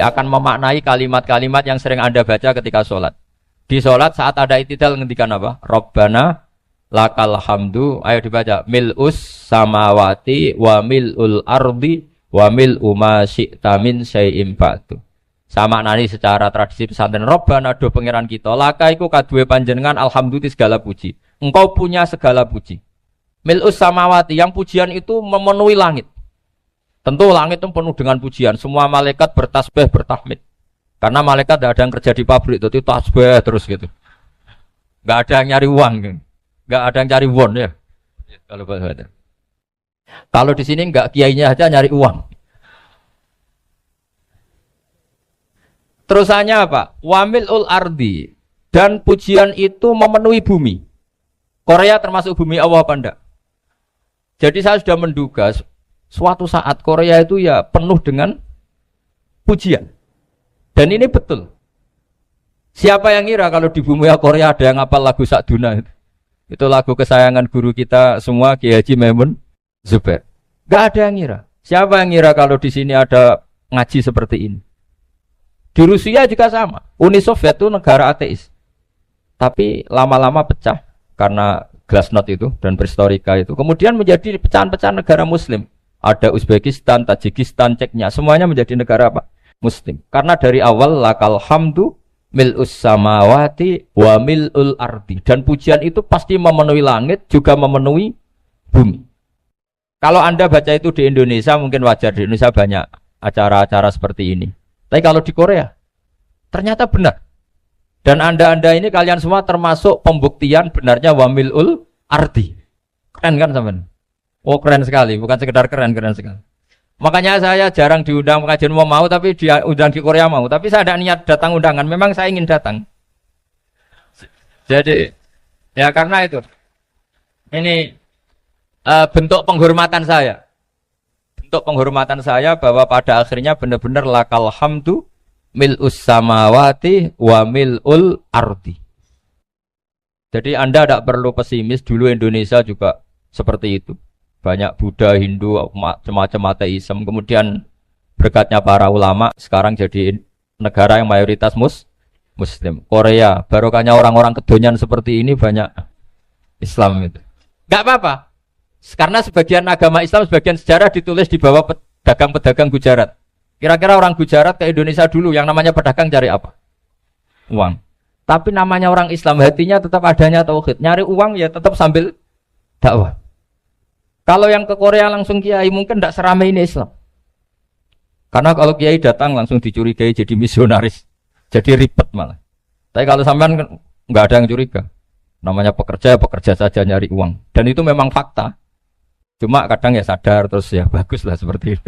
akan memaknai kalimat-kalimat yang sering Anda baca ketika sholat. Di sholat saat ada itidal ngendikan apa? Rabbana lakal hamdu. Ayo dibaca. Mil'us samawati wa mil'ul ardi wa mil'u ma syi'ta min syai'im ba'du. Sama nani secara tradisi pesantren. Rabbana do pangeran kita. Laka iku kaduwe panjenengan alhamdulillah segala puji. Engkau punya segala puji. Mil'us samawati, yang pujian itu memenuhi langit. Tentu langit itu penuh dengan pujian. Semua malaikat bertasbih, bertahmid. Karena malaikat tidak ada yang kerja di pabrik, itu tasbih terus gitu. Gak ada yang nyari uang, gak ada yang cari won ya. Kalau di sini gak kiainya aja nyari uang. Terusannya apa? Wamilul ardi, dan pujian itu memenuhi bumi. Korea termasuk bumi Allah apa enggak? Jadi saya sudah menduga suatu saat Korea itu ya penuh dengan pujian. Dan ini betul. Siapa yang ngira kalau di bumi Korea ada yang hafal lagu Sakduna itu? Itu lagu kesayangan guru kita semua, Kiai Haji Maimun Zubair. Gak ada yang ngira. Siapa yang ngira kalau di sini ada ngaji seperti ini? Di Rusia juga sama. Uni Soviet itu negara ateis. Tapi lama-lama pecah karena glasnost itu dan perestroika itu. Kemudian menjadi pecahan-pecahan negara muslim. Ada Uzbekistan, Tajikistan, Ceknya, semuanya menjadi negara apa? Muslim. Karena dari awal lakal hamdu mil'us samawati wa mil'ul ardi. Dan pujian itu pasti memenuhi langit, juga memenuhi bumi. Kalau Anda baca itu di Indonesia, mungkin wajar. Di Indonesia banyak acara-acara seperti ini. Tapi kalau di Korea, ternyata benar. Dan Anda ini kalian semua termasuk pembuktian benarnya wa mil'ul ardi. Keren kan teman? Oh keren sekali, bukan sekedar keren sekali. Makanya saya jarang diundang pengajian mau tapi diundang di Korea mau. Tapi saya tidak niat datang undangan, memang saya ingin datang. Jadi, ya karena itu. Ini bentuk penghormatan saya. Bentuk penghormatan saya bahwa pada akhirnya benar-benar lakal hamdu mil'us samawati wa mil'ul ardi. Jadi Anda tidak perlu pesimis, dulu Indonesia juga seperti itu. Banyak Buddha, Hindu, macam-macam ateisme. Kemudian berkatnya para ulama, sekarang jadi negara yang mayoritas Muslim. Korea, barokahnya orang-orang kedonyan seperti ini banyak Islam itu. Gak apa-apa. Karena sebagian agama Islam, sebagian sejarah ditulis di bawah pedagang-pedagang Gujarat. Kira-kira orang Gujarat ke Indonesia dulu, yang namanya pedagang cari apa? Uang. Tapi namanya orang Islam, hatinya tetap adanya tauhid. Nyari uang ya tetap sambil dakwah. Kalau yang ke Korea langsung kiai mungkin tidak seramai ini Islam. Karena kalau kiai datang langsung dicurigai jadi misionaris. Jadi ribet malah. Tapi kalau sampean nggak ada yang curiga. Namanya pekerja saja nyari uang. Dan itu memang fakta. Cuma kadang ya sadar terus ya bagus lah seperti itu.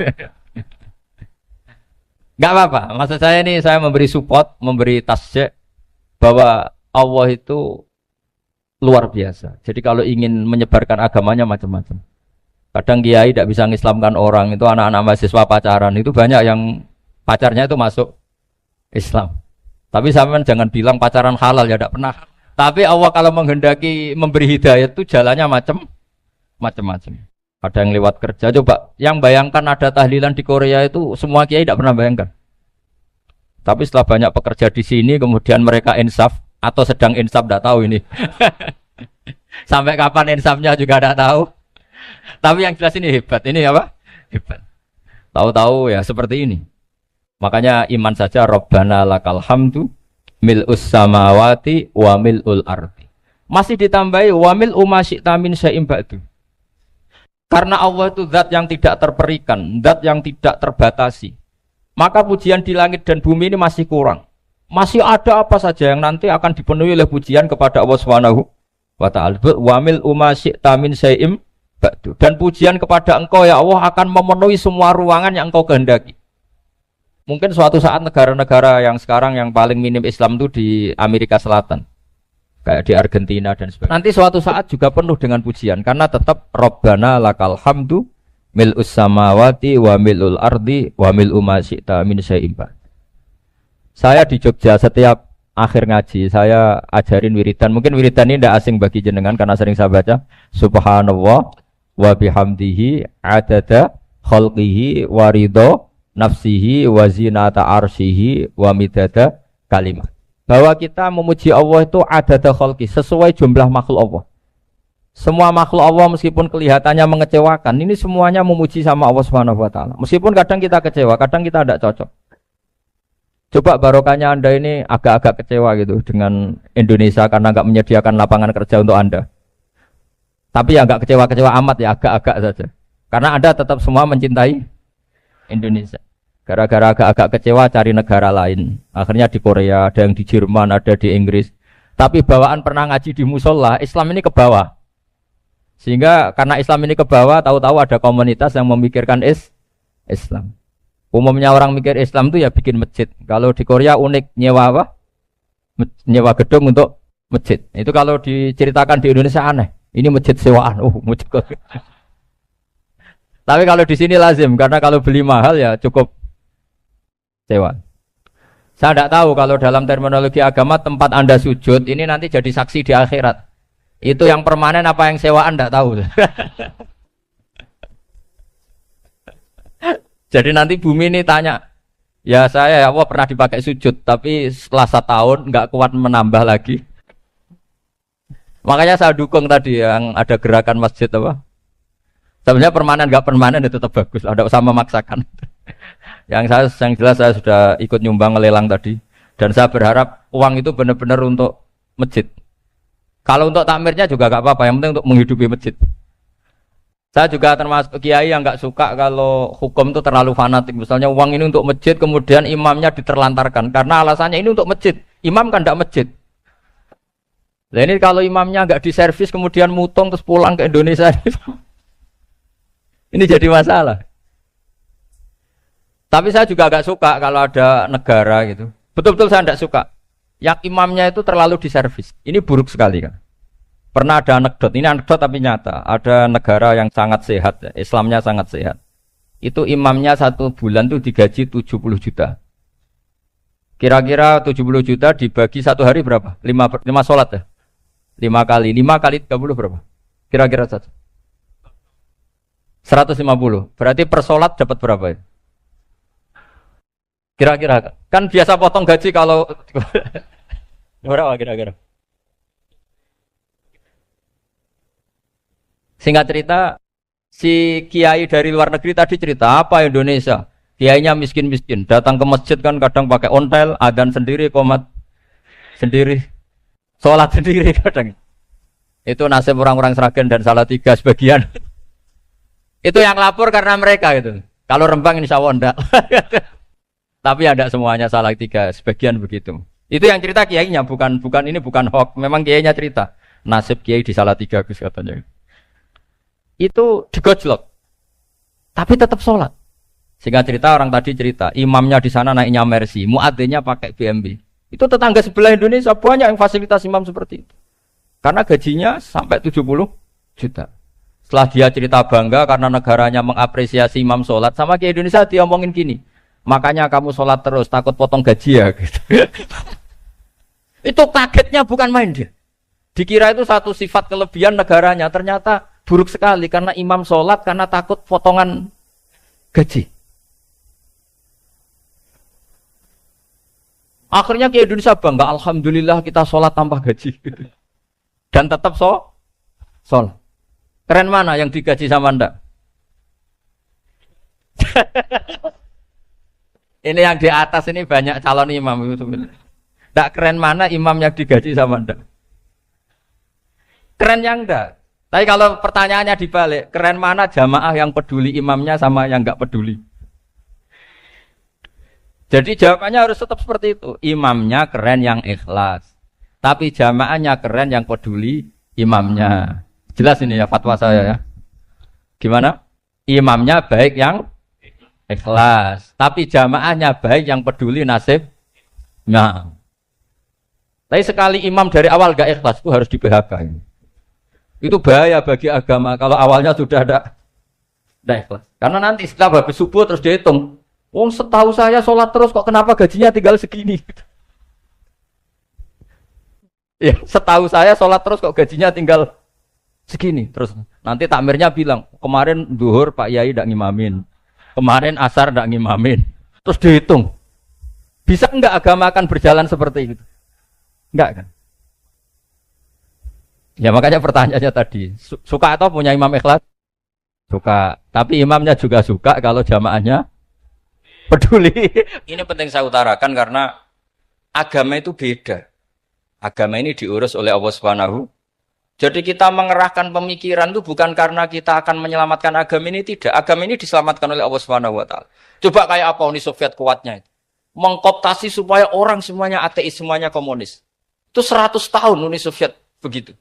Nggak apa-apa. Maksud saya ini saya memberi support, memberi tasjid bahwa Allah itu luar biasa. Jadi kalau ingin menyebarkan agamanya macam-macam. Kadang kiai tidak bisa mengislamkan orang, itu anak-anak mahasiswa pacaran, itu banyak yang pacarnya itu masuk Islam. Tapi sampean jangan bilang pacaran halal, ya tidak pernah. Tapi Allah kalau menghendaki memberi hidayah itu jalannya macam-macam. Ada yang lewat kerja, coba yang bayangkan ada tahlilan di Korea itu semua kiai tidak pernah bayangkan. Tapi setelah banyak pekerja di sini, kemudian mereka insaf atau sedang insaf tidak tahu ini. Sampai kapan insafnya juga tidak tahu. Tapi yang jelas ini hebat. Ini apa? Hebat. Tahu-tahu ya seperti ini. Makanya iman saja Rabbana lakal hamdu mil'us samawati wa mil'ul ardi. Masih ditambahi wa mil'u ma syi'ta min syai'im ba'du. Karena Allah itu zat yang tidak terperikan, zat yang tidak terbatasi. Maka pujian di langit dan bumi ini masih kurang. Masih ada apa saja yang nanti akan dipenuhi oleh pujian kepada Allah Subhanahu wa ta'ala. Wa mil'u ma syi'ta min syai'im ba'du. Dan pujian kepada Engkau ya Allah akan memenuhi semua ruangan yang Engkau kehendaki. Mungkin suatu saat negara-negara yang sekarang yang paling minim Islam itu di Amerika Selatan. Kayak di Argentina dan sebagainya. Nanti suatu saat juga penuh dengan pujian. Karena tetap Rabbana lakal hamdu mil'us samawati wa mil'ul ardi wa mil'u ma syi'ta min syai'im ba'du. Saya di Jogja setiap akhir ngaji saya ajarin wiridan. Mungkin wiridan ini tidak asing bagi jenengan karena sering saya baca. Subhanallah wa bihamdihi adada khalqihi wa ridho nafsihi wa zinata arsyihi wa midada kalimat. Bahwa kita memuji Allah itu adada khalqi, sesuai jumlah makhluk Allah. Semua makhluk Allah meskipun kelihatannya mengecewakan, ini semuanya memuji sama Allah Subhanahu wa taala. Meskipun kadang kita kecewa, kadang kita tidak cocok. Coba barokahnya Anda ini agak-agak kecewa gitu dengan Indonesia karena enggak menyediakan lapangan kerja untuk Anda. Tapi ya enggak kecewa-kecewa amat ya, agak-agak saja. Karena Anda tetap semua mencintai Indonesia. Gara-gara agak-agak kecewa cari negara lain. Akhirnya di Korea, ada yang di Jerman, ada di Inggris. Tapi bawaan pernah ngaji di musola, Islam ini ke bawah. Sehingga karena Islam ini ke bawah, tahu-tahu ada komunitas yang memikirkan Islam. Umumnya orang mikir Islam itu ya bikin masjid. Kalau di Korea unik, nyewa apa? Nyewa gedung untuk masjid. Itu kalau diceritakan di Indonesia aneh. Ini masjid sewaan. Masjid. Tapi kalau di sini lazim, karena kalau beli mahal ya cukup sewa. Saya tidak tahu kalau dalam terminologi agama tempat Anda sujud ini nanti jadi saksi di akhirat. Itu yang permanen apa yang sewaan tidak tahu. Jadi nanti bumi ini tanya, ya saya ya Allah pernah dipakai sujud, tapi setelah 1 tahun nggak kuat menambah lagi. Makanya saya dukung tadi yang ada gerakan masjid apa. Sebenarnya permanen nggak permanen itu tetap bagus, ada usah memaksakan. yang jelas saya sudah ikut nyumbang lelang tadi, dan saya berharap uang itu benar-benar untuk masjid. Kalau untuk takmirnya juga gak apa-apa, yang penting untuk menghidupi masjid. Saya juga termasuk kiai yang gak suka kalau hukum itu terlalu fanatik. Misalnya uang ini untuk masjid, kemudian imamnya diterlantarkan. Karena alasannya ini untuk masjid. Imam kan gak masjid. Nah ini kalau imamnya gak diservis, kemudian mutung terus pulang ke Indonesia. Ini jadi masalah. Tapi saya juga gak suka kalau ada negara gitu. Betul-betul saya gak suka. Yang imamnya itu terlalu diservis. Ini buruk sekali kan. Pernah ada anekdot, ini anekdot tapi nyata. Ada negara yang sangat sehat, Islamnya sangat sehat. Itu imamnya 1 bulan tuh digaji 70 juta. Kira-kira 70 juta dibagi 1 hari berapa? 5 sholat ya? 5 kali 30 berapa? Kira-kira saja. 150. Berarti per sholat dapat berapa ya? Kira-kira kan biasa potong gaji kalau berapa kira-kira? Singkat cerita, si kiai dari luar negeri tadi cerita apa Indonesia? Kiainya miskin-miskin, datang ke masjid kan kadang pakai ontel, adzan sendiri, qomat sendiri, sholat sendiri kadang. Itu nasib orang-orang Sragen dan Salatiga sebagian. Itu yang lapor karena mereka itu. Kalau Rembang insya Allah enggak. Tapi ada semuanya Salatiga, sebagian begitu. Itu yang cerita kiainya, bukan ini bukan hoax. Memang kiainya cerita. Nasib kiai di Salatiga Gus katanya. Itu digojlok. Tapi tetap sholat. Sehingga cerita orang tadi cerita, imamnya di sana naiknya Mercy, muadzinnya pakai BMW. Itu tetangga sebelah Indonesia banyak yang fasilitas imam seperti itu. Karena gajinya sampai 70 juta. Setelah dia cerita bangga karena negaranya mengapresiasi imam sholat, sama kiai Indonesia dia omongin gini. Makanya kamu sholat terus, takut potong gaji ya gitu. Itu kagetnya bukan main dia. Dikira itu satu sifat kelebihan negaranya, ternyata buruk sekali karena imam sholat karena takut potongan gaji. Akhirnya ke Indonesia bangga, alhamdulillah kita sholat tanpa gaji. Dan tetap sholat. Keren mana yang digaji sama Anda? Ini yang di atas ini banyak calon imam itu. Tak keren mana imam yang digaji sama Anda? Keren yang enggak. Tapi kalau pertanyaannya dibalik, keren mana jamaah yang peduli imamnya sama yang enggak peduli? Jadi jawabannya harus tetap seperti itu. Imamnya keren yang ikhlas. Tapi jamaahnya keren yang peduli imamnya. Jelas ini ya fatwa saya ya. Gimana? Imamnya baik yang ikhlas, tapi jamaahnya baik yang peduli nasib. Nah, tapi sekali imam dari awal gak ikhlas itu harus di PHK. Itu bahaya bagi agama kalau awalnya sudah ada ikhlas. Karena nanti setelah habis subuh terus dihitung. Wong setahu saya sholat terus kok kenapa gajinya tinggal segini? Ya, setahu saya sholat terus kok gajinya tinggal segini. Terus nanti takmirnya bilang kemarin duhur Pak Yai ndak ngimamin. Kemarin asar ndak ngimamin. Terus dihitung. Bisa enggak agama akan berjalan seperti itu? Enggak kan? Ya makanya pertanyaannya tadi, suka atau punya imam ikhlas? Suka. Tapi imamnya juga suka kalau jamaahnya peduli. Ini penting saya utarakan karena agama itu beda. Agama ini diurus oleh Allah Subhanahu. Jadi kita mengerahkan pemikiran itu bukan karena kita akan menyelamatkan agama ini, tidak. Agama ini diselamatkan oleh Allah Subhanahu wa taala. Coba kayak apa Uni Soviet kuatnya itu. Mengkooptasi supaya orang semuanya ateis, semuanya komunis. Itu 100 tahun Uni Soviet begitu.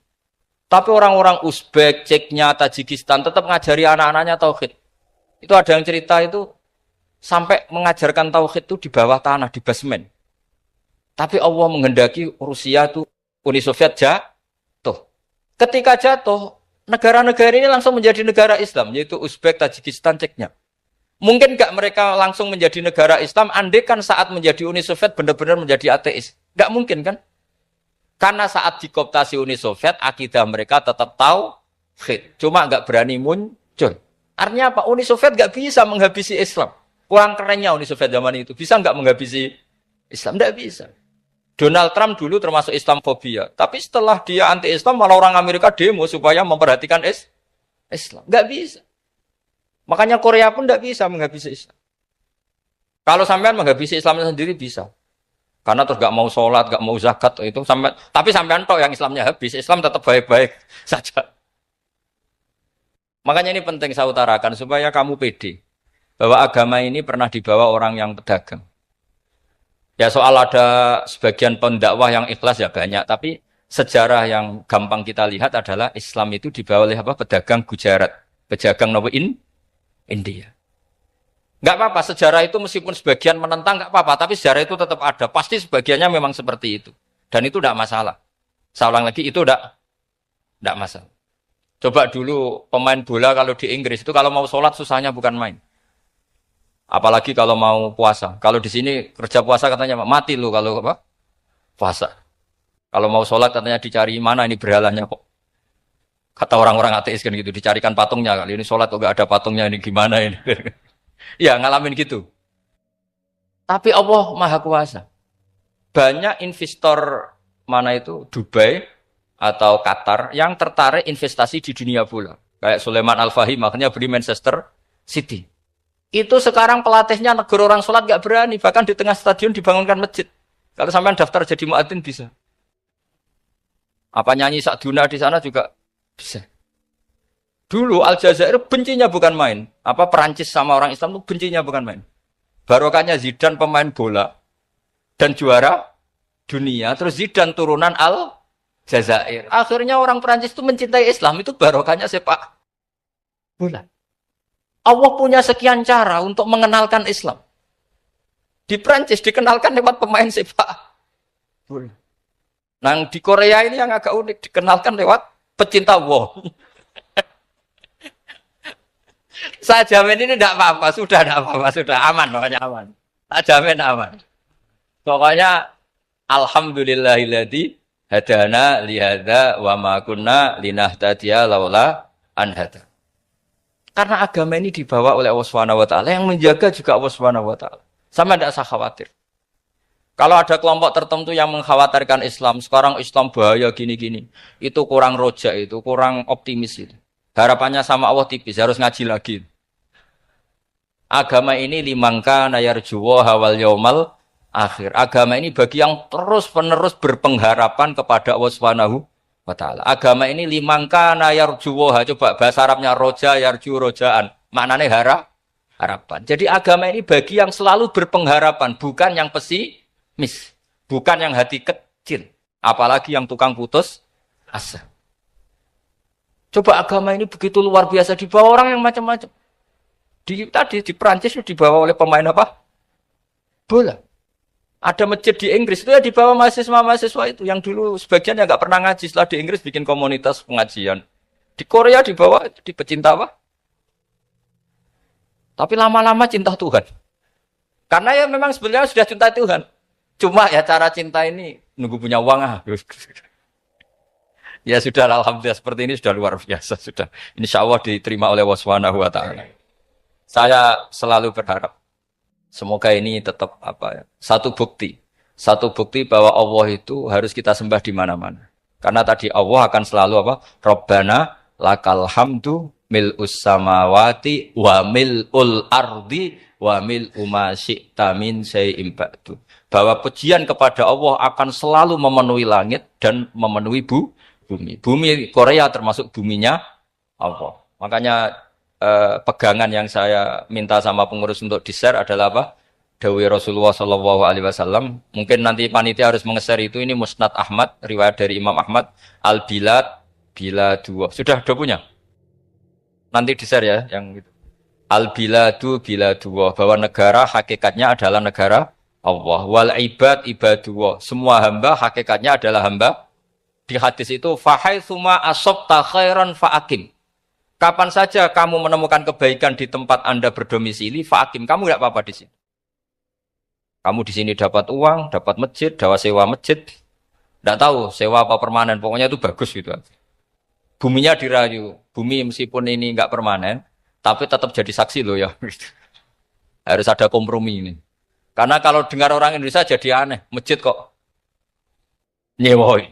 Tapi orang-orang Uzbek, Ceknya, Tajikistan tetap ngajari anak-anaknya tauhid. Itu ada yang cerita itu sampai mengajarkan tauhid itu di bawah tanah, di basement. Tapi Allah menghendaki Rusia itu Uni Soviet jatuh. Ketika jatuh, negara-negara ini langsung menjadi negara Islam, yaitu Uzbek, Tajikistan, Ceknya. Mungkin enggak mereka langsung menjadi negara Islam, andai kan saat menjadi Uni Soviet benar-benar menjadi ateis. Enggak mungkin kan? Karena saat dikooptasi Uni Soviet, akidah mereka tetap tauhid. Cuma enggak berani muncul. Artinya apa? Uni Soviet enggak bisa menghabisi Islam. Kurang kerennya Uni Soviet zaman itu. Bisa enggak menghabisi Islam? Enggak bisa. Donald Trump dulu termasuk Islamfobia. Tapi setelah dia anti-Islam, malah orang Amerika demo supaya memperhatikan Islam. Enggak bisa. Makanya Korea pun enggak bisa menghabisi Islam. Kalau sampean menghabisi Islamnya sendiri bisa. Karena terus gak mau sholat, gak mau zakat itu sampai, tapi sampean tok yang Islamnya habis, Islam tetap baik-baik saja. Makanya ini penting saya utarakan supaya kamu pede bahwa agama ini pernah dibawa orang yang pedagang. Ya soal ada sebagian pendakwah yang ikhlas ya banyak, tapi sejarah yang gampang kita lihat adalah Islam itu dibawa oleh apa? Pedagang Gujarat, pedagang India. Enggak apa-apa, sejarah itu meskipun sebagian menentang enggak apa-apa, tapi sejarah itu tetap ada. Pasti sebagiannya memang seperti itu. Dan itu enggak masalah. Saya ulang lagi, itu enggak masalah. Coba dulu pemain bola kalau di Inggris itu kalau mau sholat susahnya bukan main. Apalagi kalau mau puasa. Kalau di sini kerja puasa katanya mati lu kalau apa? Puasa. Kalau mau sholat katanya dicari mana ini berhalanya kok. Kata orang-orang ateis kan gitu, dicarikan patungnya. Kali ini sholat kok enggak ada patungnya, ini gimana ini. Ya ngalamin gitu. Tapi Allah Maha Kuasa. Banyak investor mana itu Dubai atau Qatar yang tertarik investasi di dunia bola. Kayak Sulaiman Al-Fahim makanya beli Manchester City. Itu sekarang pelatihnya negara orang sholat gak berani. Bahkan di tengah stadion dibangunkan masjid. Kalau sampai daftar jadi muadzin bisa. Apa nyanyi Sakduna di sana juga bisa. Dulu Aljazair bencinya bukan main. Apa Perancis sama orang Islam itu bencinya bukan main. Barokahnya Zidane pemain bola dan juara dunia. Terus Zidane turunan Aljazair. Akhirnya orang Perancis itu mencintai Islam. Itu barokahnya sepak bola. Allah punya sekian cara untuk mengenalkan Islam. Di Perancis dikenalkan lewat pemain sepak bola. Nah di Korea ini yang agak unik. Dikenalkan lewat pecinta wow. Saya jamin ini tidak apa-apa, sudah tidak apa-apa, sudah aman, pokoknya aman. Saya jamin aman. Pokoknya alhamdulillahilladzi hadana lihada wa ma kunna linahtadiya laula an hada. Karena agama ini dibawa oleh Allah Subhanahu wa taala, yang menjaga juga Allah Subhanahu wa taala. Sama tidak usah khawatir. Kalau ada kelompok tertentu yang mengkhawatirkan Islam, sekarang Islam bahaya gini-gini, itu kurang rojak, itu kurang optimis itu. Harapannya sama Allah tipis, harus ngaji lagi. Agama ini limangka nayarjuwa hawal yaumal akhir. Agama ini bagi yang terus-menerus berpengharapan kepada Allah Subhanahu wa taala. Agama ini limangka nayarjuwa, coba bahasa Arabnya roja yarju rojaan. Maknanya harapan. Jadi agama ini bagi yang selalu berpengharapan, bukan yang pesimis, bukan yang hati kecil, apalagi yang tukang putus asa. Coba agama ini begitu luar biasa dibawa orang yang macam-macam. Tadi di Perancis itu dibawa oleh pemain apa? Bola. Ada masjid di Inggris itu ya dibawa mahasiswa-mahasiswa itu yang dulu sebagian yang nggak pernah ngaji, setelah di Inggris bikin komunitas pengajian. Di Korea dibawa di pecinta apa? Tapi lama-lama cinta Tuhan. Karena ya memang sebenarnya sudah cinta Tuhan. Cuma ya cara cinta ini nunggu punya uang ah. Ya sudah, alhamdulillah seperti ini sudah luar biasa sudah. Insya Allah diterima oleh Allah Subhanahu wa taala. Saya selalu berharap Semoga ini tetap satu bukti bahwa Allah itu harus kita sembah di mana-mana. Karena tadi Allah akan selalu Rabbana lakal hamdu mil'us samawati wa mil'ul ardi wa mil'u ma syi'ta min syai'in ba'du. Bahwa pujian kepada Allah akan selalu memenuhi langit dan memenuhi bumi. Bumi Korea termasuk buminya Allah. Makanya pegangan yang saya minta sama pengurus untuk di-share adalah Dawai Rasulullah Shallallahu Alaihi Wasallam. Mungkin nanti panitia harus mengeser itu. Ini Musnad Ahmad, riwayat dari Imam Ahmad. Al-Bilad, Biladullah. Sudah punya? Nanti di-share ya, yang itu. Al-Biladu, Biladullah. Bahwa negara hakikatnya adalah negara Allah. Wal ibad, ibadullah. Semua hamba hakikatnya adalah hamba. Di hadis itu, fahaitsuma asabta khairan fa'akim. Kapan saja kamu menemukan kebaikan di tempat Anda berdomisili, fa'akim. Kamu tidak apa-apa di sini. Kamu di sini dapat uang, dapat masjid, dapat sewa masjid. Tidak tahu sewa apa permanen, pokoknya itu bagus gitu. Buminya dirayu. Bumi meskipun ini enggak permanen, tapi tetap jadi saksi loh ya. Harus ada kompromi ini. Karena kalau dengar orang Indonesia jadi aneh, masjid kok nyewoi.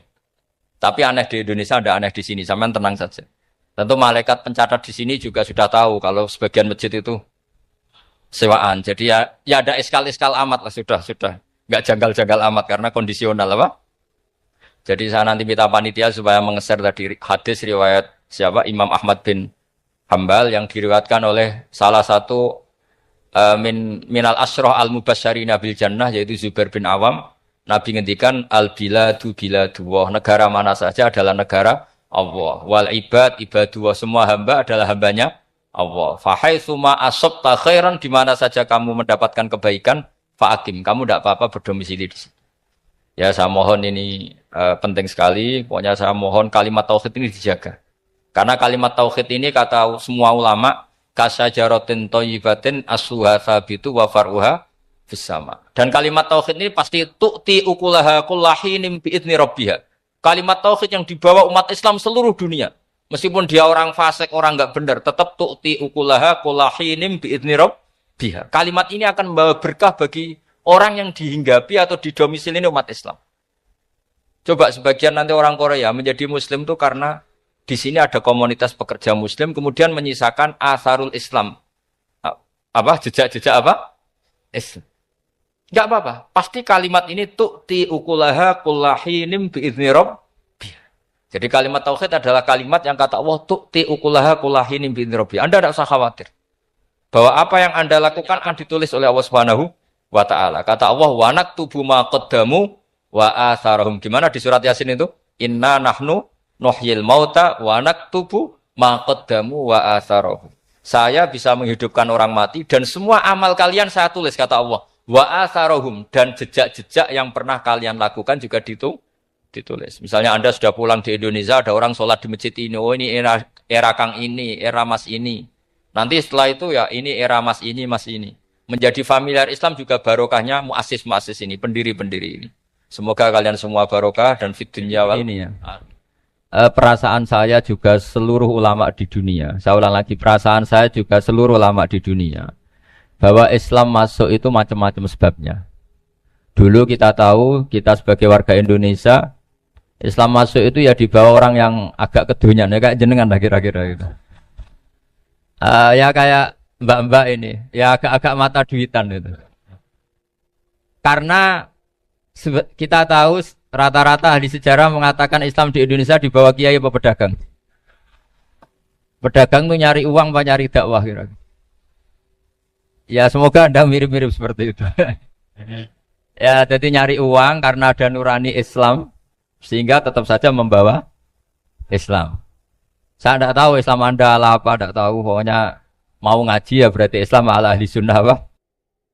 Tapi aneh di Indonesia, ada aneh di sini. Sampean tenang saja. Tentu malaikat pencatat di sini juga sudah tahu kalau sebagian masjid itu sewaan. Jadi ya ada eskal-eskal amat lah, sudah. Enggak janggal-janggal amat karena kondisional Jadi saya nanti minta panitia supaya mengeser tadi hadis riwayat siapa? Imam Ahmad bin Hambal yang diriwayatkan oleh salah satu minal asyrah al-mubasysyirina bil jannah yaitu Zubair bin Awam. Nabi ngendikan al-biladu biladullah. Negara mana saja adalah negara Allah. Wal ibad ibadullah. Semua hamba adalah hambanya Allah. Fahaitsuma asabta khairan, di mana saja kamu mendapatkan kebaikan, fa'akim. Kamu tidak apa-apa berdomisili di sini. Ya, saya mohon ini penting sekali. Pokoknya saya mohon kalimat tauhid ini dijaga. Karena kalimat tauhid ini kata semua ulama, kasajaratin thayyibatin asluha tsabitu wa far'uha fis sama. Dan kalimat tauhid ini pasti tu'ti ukulaha kullahinim bi'idzni rabbiha. Kalimat tauhid yang dibawa umat Islam seluruh dunia. Meskipun dia orang fasik, orang enggak benar, tetap tu'ti ukulaha kullahinim bi'idzni rabbiha. Kalimat ini akan membawa berkah bagi orang yang dihinggapi atau didomisili umat Islam. Coba sebagian nanti orang Korea menjadi muslim itu karena di sini ada komunitas pekerja muslim, kemudian menyisakan asarul Islam. Jejak-jejak Islam. Enggak apa-apa. Pasti kalimat ini tu'ti ukulaha kullahinim bi'idzni rabbiha. Jadi kalimat tauhid adalah kalimat yang kata Allah tu'ti ukulaha kullahinim bi'idzni rabbiha. Anda tidak usah khawatir bahwa apa yang Anda lakukan akan ditulis oleh Allah Subhanahu wa ta'ala. Kata Allah, wa naktubu ma qaddamu wa atharahum. Gimana di surat Yasin itu? Inna nahnu nuhyil mauta wa naktubu ma qaddamu wa atharahum. Saya bisa menghidupkan orang mati dan semua amal kalian saya tulis, kata Allah. Wa atharahum, dan jejak-jejak yang pernah kalian lakukan juga ditulis. Misalnya Anda sudah pulang di Indonesia, ada orang sholat di masjid ini, oh ini era Kang ini, era Mas ini. Nanti setelah itu ya ini era Mas ini, Mas ini. Menjadi familiar Islam juga barokahnya muassis-muassis ini, pendiri-pendiri ini. Semoga kalian semua barokah dan fid dunya wal ini ya. Perasaan saya juga seluruh ulama di dunia. Saya ulang lagi, perasaan saya juga seluruh ulama di dunia. Bahwa Islam masuk itu macam-macam sebabnya. Dulu kita tahu, kita sebagai warga Indonesia, Islam masuk itu ya dibawa orang yang agak kedonyan, ya kayak jenengan lah kira-kira gitu. Ya kayak mbak-mbak ini, ya agak-agak mata duitan itu. Karena kita tahu rata-rata ahli sejarah mengatakan Islam di Indonesia dibawa kiai apa pedagang. Pedagang tuh nyari uang apa nyari dakwah kira-kira. Ya semoga Anda mirip-mirip seperti itu. Ya jadi nyari uang karena ada nurani Islam sehingga tetap saja membawa Islam. Saya tidak tahu Islam Anda ala apa, tidak tahu. Pokoknya mau ngaji ya berarti Islam ala ahli sunnah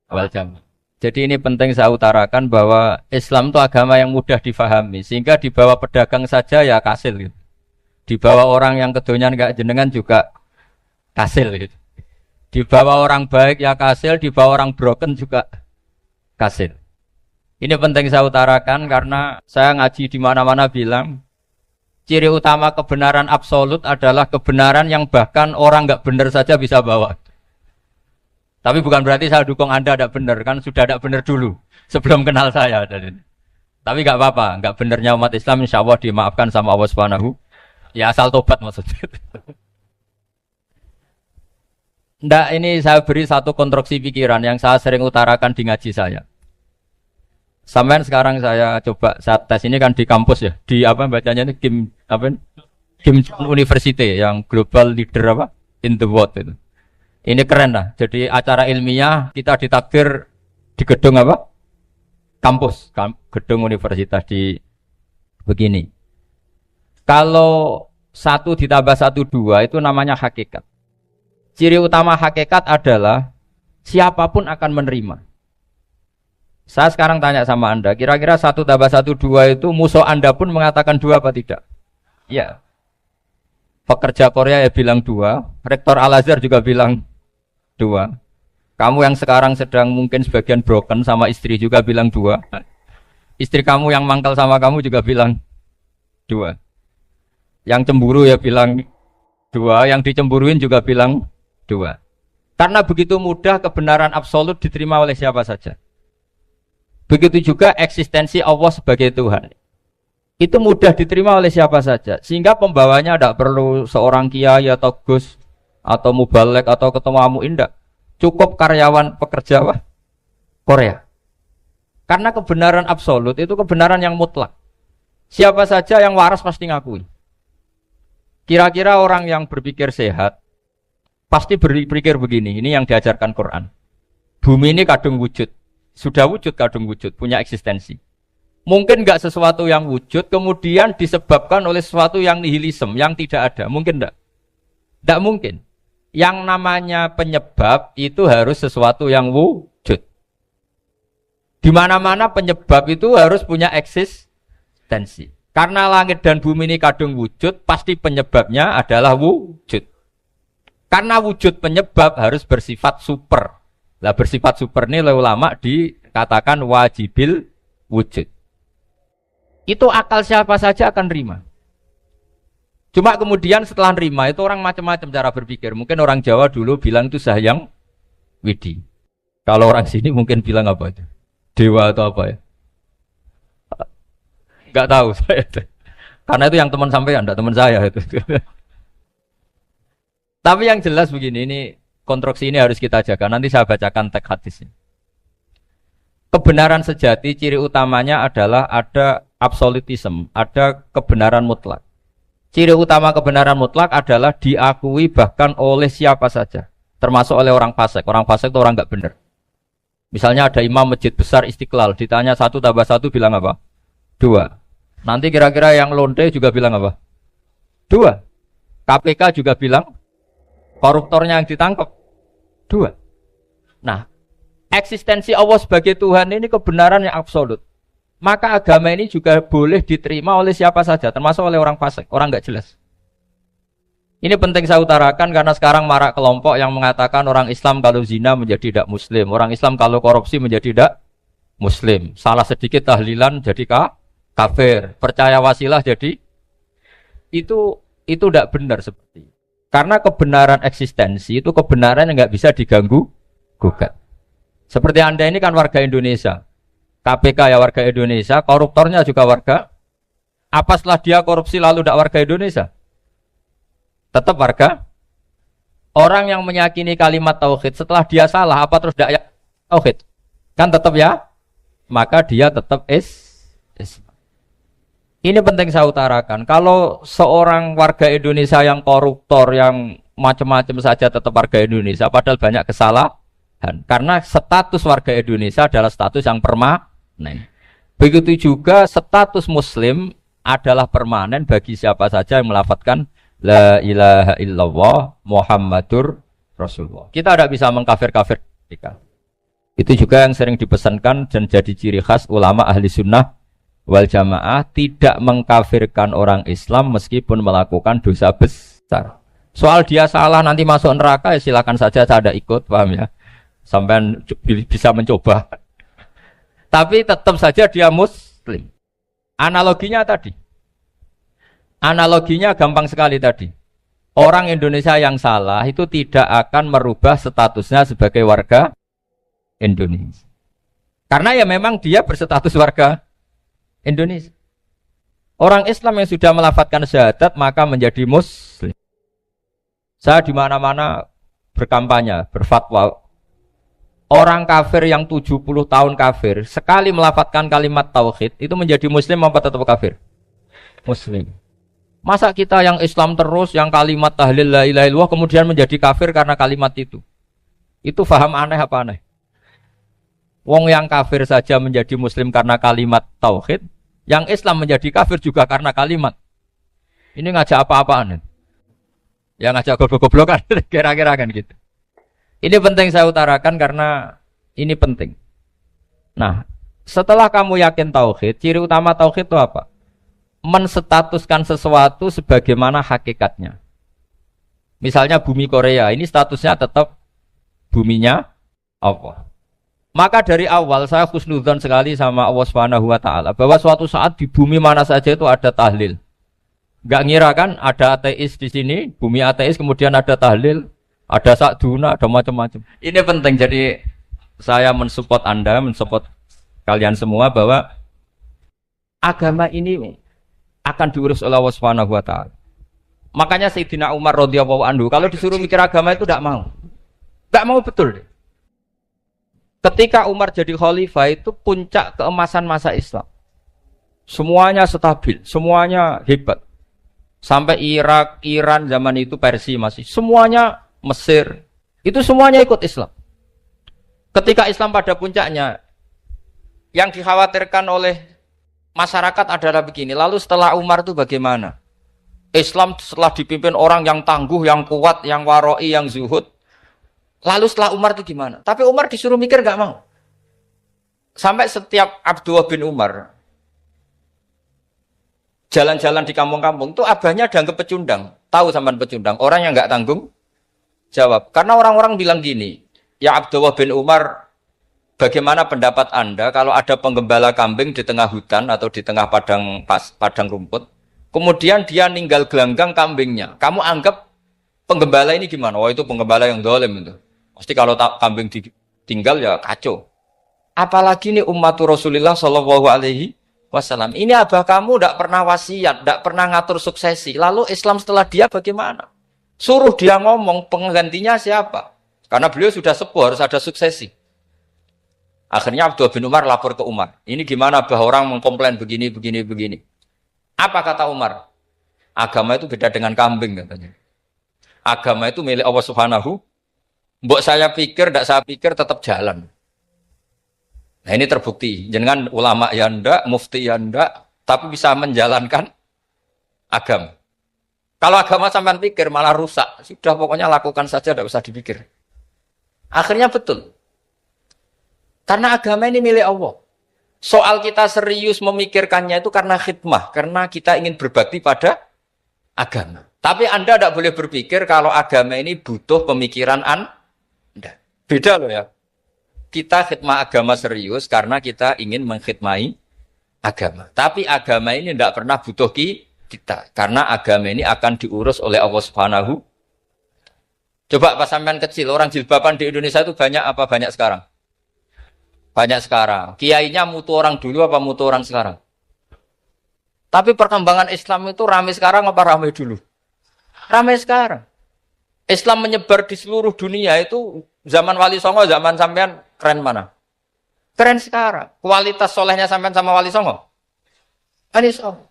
wal jamaah. Jadi ini penting saya utarakan bahwa Islam itu agama yang mudah difahami. Sehingga dibawa pedagang saja ya kasil gitu. Dibawa orang yang kedonyan gak jenengan juga kasil gitu. Dibawa orang baik ya kasil, dibawa orang broken juga kasil. Ini penting saya utarakan karena saya ngaji di mana-mana bilang ciri utama kebenaran absolut adalah kebenaran yang bahkan orang nggak benar saja bisa bawa. Tapi bukan berarti saya dukung Anda tidak benar, kan sudah tidak benar dulu sebelum kenal saya. Tapi nggak apa-apa, nggak benernya umat Islam insya Allah dimaafkan sama Allah Subhanahu. Ya asal tobat maksudnya. Nggak, ini saya beri satu konstruksi pikiran yang saya sering utarakan di ngaji saya. Sampai sekarang saya coba saat tes ini kan di kampus ya, di apa bacanya ini Kim University yang global leader apa in the world itu. Ini keren lah. Jadi acara ilmiah kita ditakdir di gedung apa? Kampus, gedung universitas di begini. Kalau 1 ditambah 1 2 itu namanya hakikat. Ciri utama hakikat adalah siapapun akan menerima. Saya sekarang tanya sama Anda, kira-kira 1 tambah 1 2 itu musuh Anda pun mengatakan 2 apa tidak? Ya. Pekerja Korea ya bilang 2, rektor Al-Azhar juga bilang 2. Kamu yang sekarang sedang mungkin sebagian broken sama istri juga bilang 2. Istri kamu yang mangkal sama kamu juga bilang 2. Yang cemburu ya bilang 2, yang dicemburuin juga bilang 2. Karena begitu mudah kebenaran absolut diterima oleh siapa saja. Begitu juga eksistensi Allah sebagai Tuhan. Itu mudah diterima oleh siapa saja. Sehingga pembawanya tidak perlu seorang kiai atau gus atau mubalek atau ketua mu'in, tidak. Cukup karyawan pekerja Korea. Karena kebenaran absolut itu kebenaran yang mutlak. Siapa saja yang waras pasti ngakui. Kira-kira orang yang berpikir sehat pasti berpikir begini, ini yang diajarkan Quran. Bumi ini kadung wujud. Sudah wujud kadung wujud, punya eksistensi. Mungkin enggak sesuatu yang wujud kemudian disebabkan oleh sesuatu yang nihilisme, yang tidak ada. Mungkin enggak? Enggak mungkin. Yang namanya penyebab itu harus sesuatu yang wujud. Di mana-mana penyebab itu harus punya eksistensi. Karena langit dan bumi ini kadung wujud, pasti penyebabnya adalah wujud. Karena wujud penyebab harus bersifat super. Lah bersifat super ini oleh ulama dikatakan wajibil wujud. Itu akal siapa saja akan terima. Cuma kemudian setelah nerima itu orang macam-macam cara berpikir. Mungkin orang Jawa dulu bilang itu Sahyang Widi. Kalau orang sini mungkin bilang apa itu? Dewa atau apa ya? Enggak tahu saya. Karena itu yang teman sampean, enggak teman saya itu. Tapi yang jelas begini, ini konstruksi ini harus kita jaga. Nanti saya bacakan teks hadisnya. Kebenaran sejati ciri utamanya adalah ada absolutisme, ada kebenaran mutlak. Ciri utama kebenaran mutlak adalah diakui bahkan oleh siapa saja, termasuk oleh orang fasik. Orang fasik itu orang enggak benar. Misalnya ada imam masjid besar Istiqlal, ditanya 1 tambah 1 bilang apa? 2. Nanti kira-kira yang lonte juga bilang apa? 2. KPK juga bilang koruptornya yang ditangkap 2. Nah, eksistensi Allah sebagai Tuhan ini kebenaran yang absolut. Maka agama ini juga boleh diterima oleh siapa saja, termasuk oleh orang fasik, orang enggak jelas. Ini penting saya utarakan karena sekarang marak kelompok yang mengatakan orang Islam kalau zina menjadi tidak muslim, orang Islam kalau korupsi menjadi tidak muslim. Salah sedikit tahlilan jadi kafir, percaya wasilah jadi itu tidak benar seperti itu. Karena kebenaran eksistensi itu kebenaran yang enggak bisa diganggu gugat. Seperti Anda ini kan warga Indonesia. KPK ya warga Indonesia, koruptornya juga warga. Apa setelah dia korupsi lalu tidak warga Indonesia? Tetap warga. Orang yang meyakini kalimat tauhid setelah dia salah apa terus tidak ya tauhid? Kan tetap ya. Maka dia tetap Islam. Ini penting saya utarakan. Kalau seorang warga Indonesia yang koruptor yang macam-macam saja tetap warga Indonesia, padahal banyak kesalahan. Karena status warga Indonesia adalah status yang permanen. Begitu juga status Muslim adalah permanen bagi siapa saja yang melafadzkan La ilaha illallah Muhammadur Rasulullah. Kita tidak bisa mengkafir-kafir mereka. Itu juga yang sering dipesankan dan jadi ciri khas ulama ahli sunnah wal jamaah, tidak mengkafirkan orang Islam meskipun melakukan dosa besar. Soal dia salah nanti masuk neraka ya silakan saja, saya ada ikut, paham ya? Sampai bisa mencoba. Tapi tetap saja dia muslim. Analoginya tadi. Analoginya gampang sekali tadi. Orang Indonesia yang salah itu tidak akan merubah statusnya sebagai warga Indonesia. Karena ya memang dia berstatus warga Indonesia. Orang Islam yang sudah melafadzkan syahadat maka menjadi muslim. Saya di mana-mana berkampanye, berfatwa. Orang kafir yang 70 tahun kafir, sekali melafadzkan kalimat tauhid, itu menjadi muslim apa tetap kafir? Muslim. Masa kita yang Islam terus, yang kalimat tahlil la ilaha illallah kemudian menjadi kafir karena kalimat itu? Itu faham aneh apa aneh? Wong yang kafir saja menjadi muslim karena kalimat tauhid, yang Islam menjadi kafir juga karena kalimat. Ini ngajak apa-apaan? Ya ngajak goblok-goblokan, kira-kira kan gitu. Ini penting saya utarakan karena ini penting. Nah, setelah kamu yakin tauhid, ciri utama tauhid itu apa? Menstatuskan sesuatu sebagaimana hakikatnya. Misalnya bumi Korea, ini statusnya tetap buminya Allah. Maka dari awal saya husnudzon sekali sama Allah Subhanahu wa taala bahwa suatu saat di bumi mana saja itu ada tahlil. Enggak ngira kan ada ateis di sini, bumi ateis kemudian ada tahlil, ada sakduna, ada macam-macam. Ini penting, jadi saya mensupport Anda, mensupport kalian semua bahwa agama ini akan diurus oleh Allah Subhanahu wa taala. Makanya Sayyidina Umar radhiyallahu anhu kalau disuruh mikir agama itu tidak mau. Tidak mau betul. Ketika Umar jadi khalifah itu puncak keemasan masa Islam. Semuanya stabil, semuanya hebat. Sampai Irak, Iran zaman itu Persia masih semuanya, Mesir, itu semuanya ikut Islam. Ketika Islam pada puncaknya, yang dikhawatirkan oleh masyarakat adalah begini, lalu setelah Umar itu bagaimana? Islam setelah dipimpin orang yang tangguh, yang kuat, yang waroi, yang zuhud. Lalu setelah Umar itu gimana? Tapi Umar disuruh mikir gak mau. Sampai setiap Abdullah bin Umar jalan-jalan di kampung-kampung itu abahnya dianggap pecundang. Tahu sampean pecundang? Orang yang gak tanggung jawab. Karena orang-orang bilang gini, ya Abdullah bin Umar, bagaimana pendapat Anda kalau ada penggembala kambing di tengah hutan atau di tengah padang rumput, kemudian dia ninggal gelanggang kambingnya. Kamu anggap penggembala ini gimana? Wah itu penggembala yang dolim itu. Pasti kalau kambing ditinggal ya kacau. Apalagi ini ummatur Rasulullah Shallallahu Alaihi Wasallam. Ini abah kamu tidak pernah wasiat, tidak pernah ngatur suksesi. Lalu Islam setelah dia bagaimana? Suruh dia ngomong penggantinya siapa? Karena beliau sudah sepuh, harus ada suksesi. Akhirnya Abdullah bin Umar lapor ke Umar. Ini gimana abah orang mengkomplain begini. Apa kata Umar? Agama itu beda dengan kambing katanya. Agama itu milik Allah Subhanahu. Mbok saya pikir, tidak saya pikir tetap jalan. Nah ini terbukti. Jangan ulama ya ndak, mufti ya ndak, tapi bisa menjalankan agama. Kalau agama sampean pikir malah rusak. Sudah pokoknya lakukan saja, tidak usah dipikir. Akhirnya betul. Karena agama ini milik Allah. Soal kita serius memikirkannya itu karena khidmah, karena kita ingin berbakti pada agama. Tapi Anda tidak boleh berpikir kalau agama ini butuh pemikiran Anda. Beda loh ya. Kita khidmah agama serius karena kita ingin mengkhidmai agama. Tapi agama ini tidak pernah butuh kita. Karena agama ini akan diurus oleh Allah Subhanahu. Coba pas sampean kecil, orang jilbaban di Indonesia itu banyak apa banyak sekarang? Banyak sekarang. Kiainya mutu orang dulu apa mutu orang sekarang? Tapi perkembangan Islam itu ramai sekarang apa ramai dulu? Ramai sekarang. Islam menyebar di seluruh dunia itu zaman Wali Songo, zaman sampean keren mana? Keren sekarang. Kualitas solehnya sampean sama Wali Songo? Wali Songo.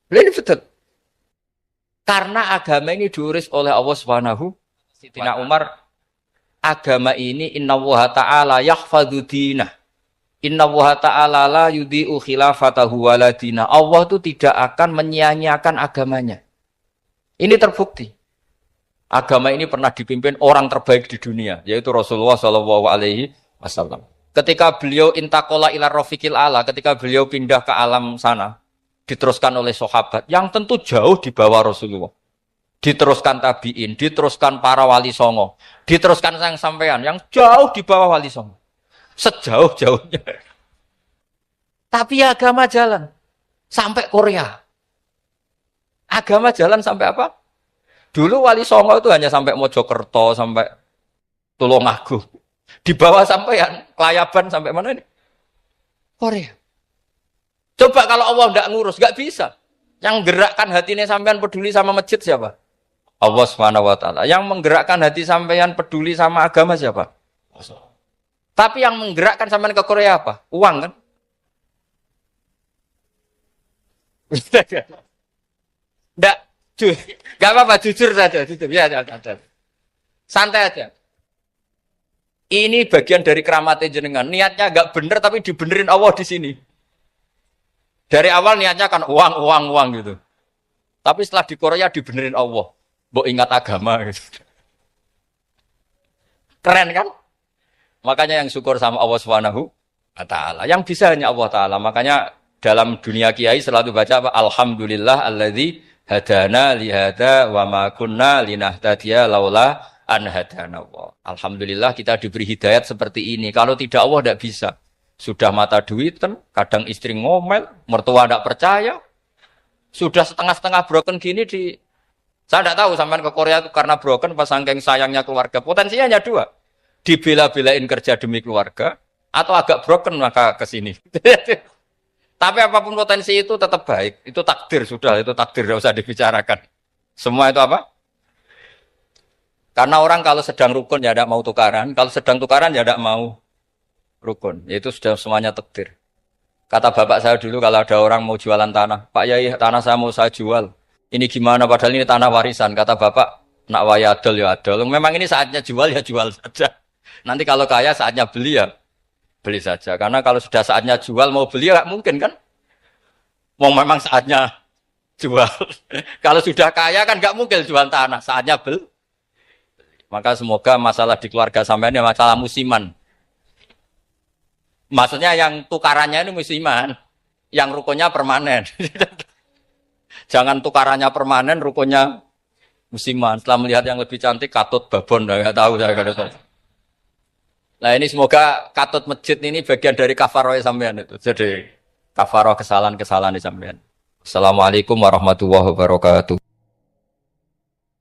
Ini betul. Karena agama ini diurus oleh Allah Subhanahu. Sayyidina Umar, agama ini innallaha ta'ala yahfadzu dinah. Innallaha ta'ala la yudhi'u khilafatahu waladina. Allah itu tidak akan menyia-nyiakan agamanya. Ini terbukti. Agama ini pernah dipimpin orang terbaik di dunia, yaitu Rasulullah Shallallahu Alaihi Wasallam. Ketika beliau intakola ila rofiqil ala, ketika beliau pindah ke alam sana, diteruskan oleh sahabat yang tentu jauh di bawah Rasulullah. Diteruskan tabiin, diteruskan para wali songo, diteruskan sang sampean yang jauh di bawah wali songo. Sejauh-jauhnya. Tapi agama jalan sampai Korea. Agama jalan sampai apa? Dulu Wali Songo itu hanya sampai Mojokerto, sampai Tulungagung. Di bawah sampai Klayaban sampai mana ini? Korea. Coba kalau Allah tidak ngurus, nggak bisa. Yang gerakkan hatinya sampean peduli sama masjid siapa? Allah Subhanahu wa taala. Yang menggerakkan hati sampean peduli sama agama siapa? Tapi yang menggerakkan sampean ke Korea apa? Uang kan? Enggak, enggak apa-apa, jujur saja, jujur ya, santai aja. Ini bagian dari keramatnya jenengan. Niatnya enggak bener tapi dibenerin Allah di sini. Dari awal niatnya kan uang gitu. Tapi setelah di Korea dibenerin Allah. Mbok ingat agama gitu. Keren kan? Makanya yang syukur sama Allah Subhanahu wa taala. Yang bisa hanya Allah taala. Makanya dalam dunia kiai selalu baca apa? Alhamdulillah alladzi hadana li hada wa ma kunna linahtadiya laula an hadana Allah. Alhamdulillah kita diberi hidayat seperti ini. Kalau tidak Allah tidak bisa. Sudah mata duitan, kadang istri ngomel, mertua tidak percaya. Sudah setengah-setengah broken gini saya tidak tahu sampai ke Korea itu karena broken pas saking sayangnya keluarga. Potensinya hanya dua. Dibela-belain kerja demi keluarga atau agak broken maka ke sini. Tapi apapun potensi itu tetap baik. Itu takdir sudah, itu takdir tidak usah dibicarakan. Semua itu apa? Karena orang kalau sedang rukun ya tidak mau tukaran, kalau sedang tukaran ya tidak mau rukun. Itu sudah semuanya takdir. Kata bapak saya dulu kalau ada orang mau jualan tanah, Pak Yai tanah saya mau saya jual. Ini gimana padahal ini tanah warisan. Kata bapak, nak waya adol ya adol. Memang ini saatnya jual ya jual saja. Nanti kalau kaya saatnya beli ya beli saja. Karena kalau sudah saatnya jual mau beli ya mungkin kan. Mau memang saatnya jual. Kalau sudah kaya kan nggak mungkin jual tanah. Saatnya beli. Maka semoga masalah di keluarga sampean ya masalah musiman. Maksudnya yang tukarannya ini musiman, yang rukunnya permanen. Jangan tukarannya permanen, rukunnya musiman. Setelah melihat yang lebih cantik, katut babon, nggak tahu saya nggak tahu. Nah ini semoga katut masjid ini bagian dari kafaroh sampean itu. Jadi kafaroh kesalahan-kesalahan di sampean. Assalamualaikum warahmatullahi wabarakatuh.